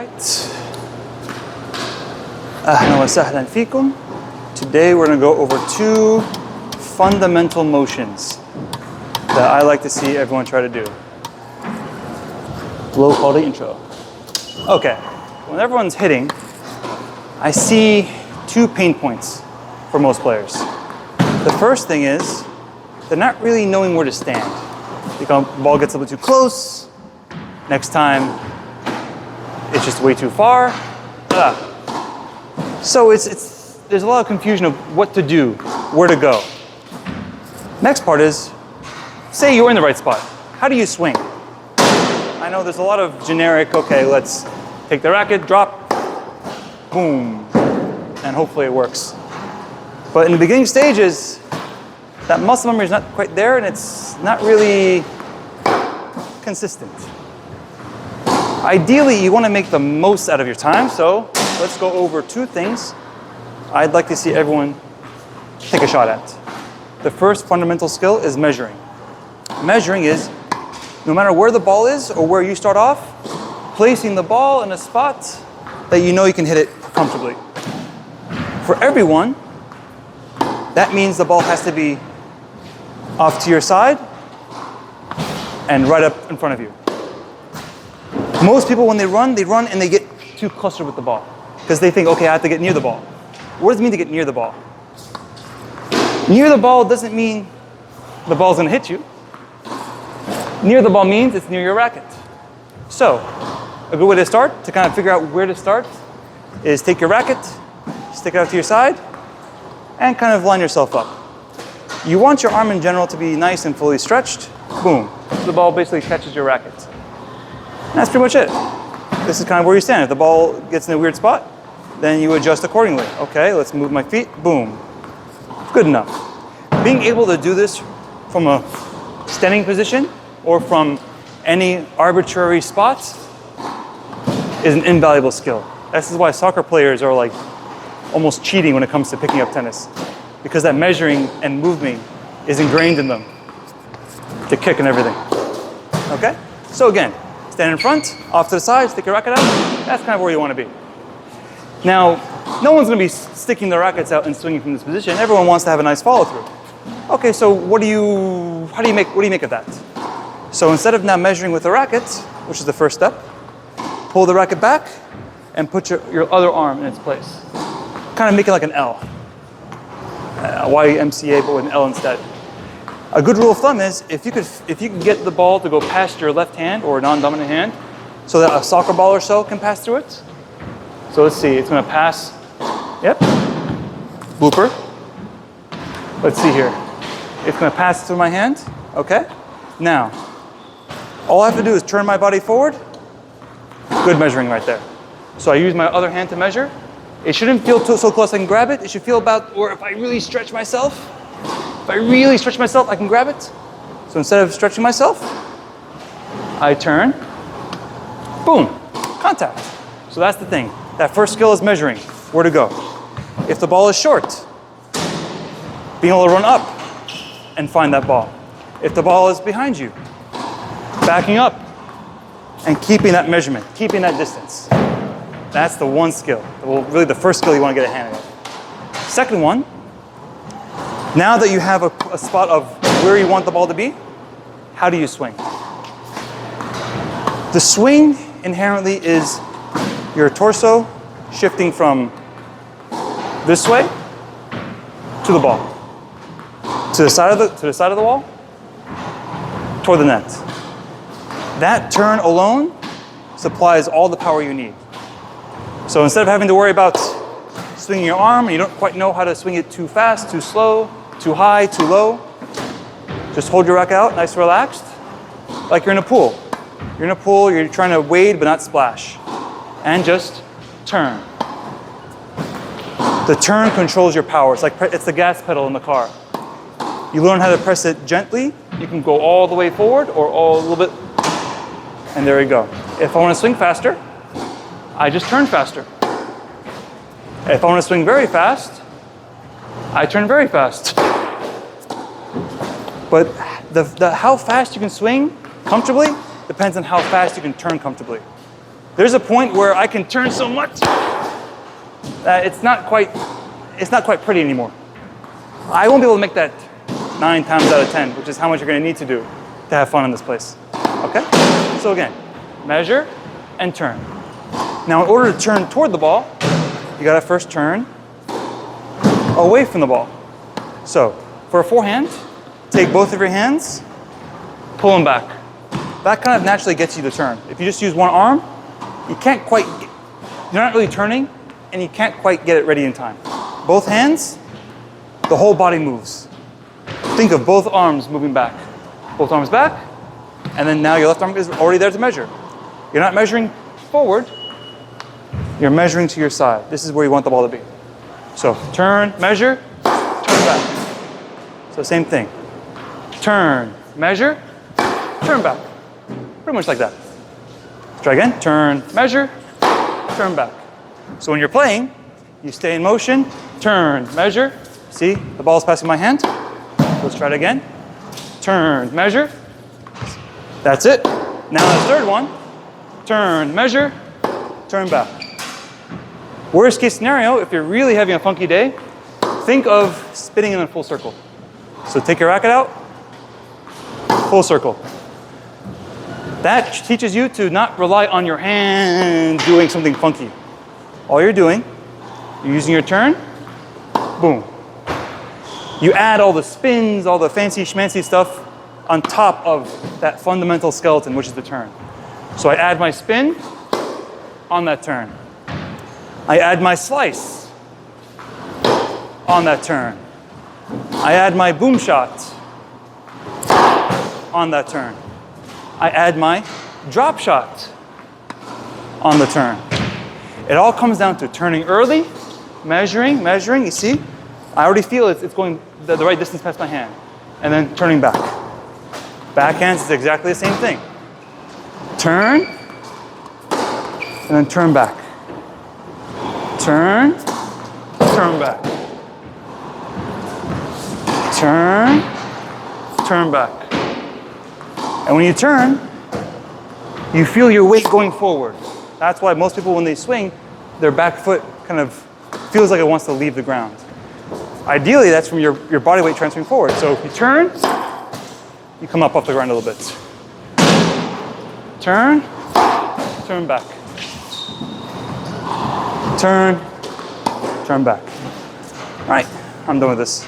right. أهلا وسهلا فيكم. Today we're going to go over two fundamental motions that I like to see everyone try to do. Low quality intro. Okay, when everyone's hitting, I see two pain points for most players. The first thing is they're not really knowing where to stand. The ball gets a little too close. Next time, it's just way too far. So there's a lot of confusion of what to do, where to go. Next part is, say you're in the right spot. How do you swing? I know there's a lot of generic, okay, let's take the racket, drop, boom, and hopefully it works. But in the beginning stages, that muscle memory is not quite there and it's not really consistent. Ideally, you want to make the most out of your time, so let's go over two things I'd like to see everyone take a shot at. The first fundamental skill is measuring. Measuring is, no matter where the ball is or where you start off, placing the ball in a spot that you know you can hit it comfortably. For everyone, that means the ball has to be off to your side and right up in front of you. Most people, when they run and they get too clustered with the ball because they think, okay, I have to get near the ball. What does it mean to get near the ball? Near the ball doesn't mean the ball's going to hit you. Near the ball means it's near your racket. So, a good way to start, to kind of figure out where to start, is take your racket, stick it out to your side, and kind of line yourself up. You want your arm in general to be nice and fully stretched. Boom. So the ball basically catches your racket. And that's pretty much it. This is kind of where you stand. If the ball gets in a weird spot, then you adjust accordingly. Okay, let's move my feet. Boom. Good enough. Being able to do this from a standing position or from any arbitrary spot is an invaluable skill. This is why soccer players are like almost cheating when it comes to picking up tennis, because that measuring and moving is ingrained in them. The kick and everything. Okay? So again, stand in front, off to the side, stick your racket out. That's kind of where you want to be. Now, no one's going to be sticking their rackets out and swinging from this position. Everyone wants to have a nice follow through. Okay, so what do you make of that? So instead of now measuring with the racket, which is the first step, pull the racket back and put your other arm in its place. Kind of make it like an L. YMCA, but with an L instead. A good rule of thumb is if you could get the ball to go past your left hand or non-dominant hand so that a soccer ball or so can pass through it. So let's see, it's going to pass. Yep. Blooper. Let's see here. It's going to pass through my hand. Okay. Now, all I have to do is turn my body forward. Good measuring right there. So I use my other hand to measure. It shouldn't feel so close I can grab it. It should feel about, or if I really stretch myself, I can grab it. So instead of stretching myself, I turn, boom, contact. So that's the thing. That first skill is measuring, where to go. If the ball is short, being able to run up and find that ball. If the ball is behind you, backing up and keeping that measurement, keeping that distance. That's the one skill. Well, really the first skill you want to get a hand of. Second one, now that you have a spot of where you want the ball to be, how do you swing? The swing inherently is your torso shifting from this way to the ball, to the side of the wall, toward the net. That turn alone supplies all the power you need. So instead of having to worry about swinging your arm and you don't quite know how to swing it too fast, too slow, too high, too low, just hold your racket out, nice and relaxed, like you're in a pool. You're in a pool, you're trying to wade but not splash. And just turn. The turn controls your power. It's the gas pedal in the car. You learn how to press it gently. You can go all the way forward or all a little bit, and there you go. If I want to swing faster, I just turn faster. If I want to swing very fast, I turn very fast. But how fast you can swing comfortably depends on how fast you can turn comfortably. There's a point where I can turn so much that it's not quite pretty anymore. I won't be able to make that 9 times out of 10, which is how much you're going to need to do to have fun in this place. Okay? So again, measure and turn. Now in order to turn toward the ball, you got to first turn away from the ball. So for a forehand, take both of your hands, pull them back. That kind of naturally gets you to turn. If you just use one arm, you can't quite, you're not really turning, and you can't quite get it ready in time. Both hands, the whole body moves. Think of both arms moving back. Both arms back, and then now your left arm is already there to measure. You're not measuring forward, you're measuring to your side. This is where you want the ball to be. So turn, measure, turn back. So same thing. Turn, measure, turn back. Pretty much like that. Let's try again. Turn, measure, turn back. So when you're playing, you stay in motion, turn, measure. See, the ball's passing my hand. Let's try it again. Turn, measure. That's it. Now the third one. Turn, measure, turn back. Worst case scenario, if you're really having a funky day, think of spinning in a full circle. So take your racket out, full circle. That teaches you to not rely on your hand doing something funky. All you're doing, you're using your turn, boom. You add all the spins, all the fancy schmancy stuff on top of that fundamental skeleton, which is the turn. So I add my spin on that turn. I add my slice on that turn. I add my boom shot on that turn. I add my drop shot on the turn. It all comes down to turning early, measuring. You see? I already feel it's going the right distance past my hand. And then turning back. Backhands is exactly the same thing. Turn, and then turn back. Turn, turn back. Turn, turn back. And when you turn, you feel your weight going forward. That's why most people, when they swing, their back foot kind of feels like it wants to leave the ground. Ideally, that's from your body weight transferring forward. So if you turn, you come up off the ground a little bit. Turn, turn back. Turn, turn back. All right, I'm done with this.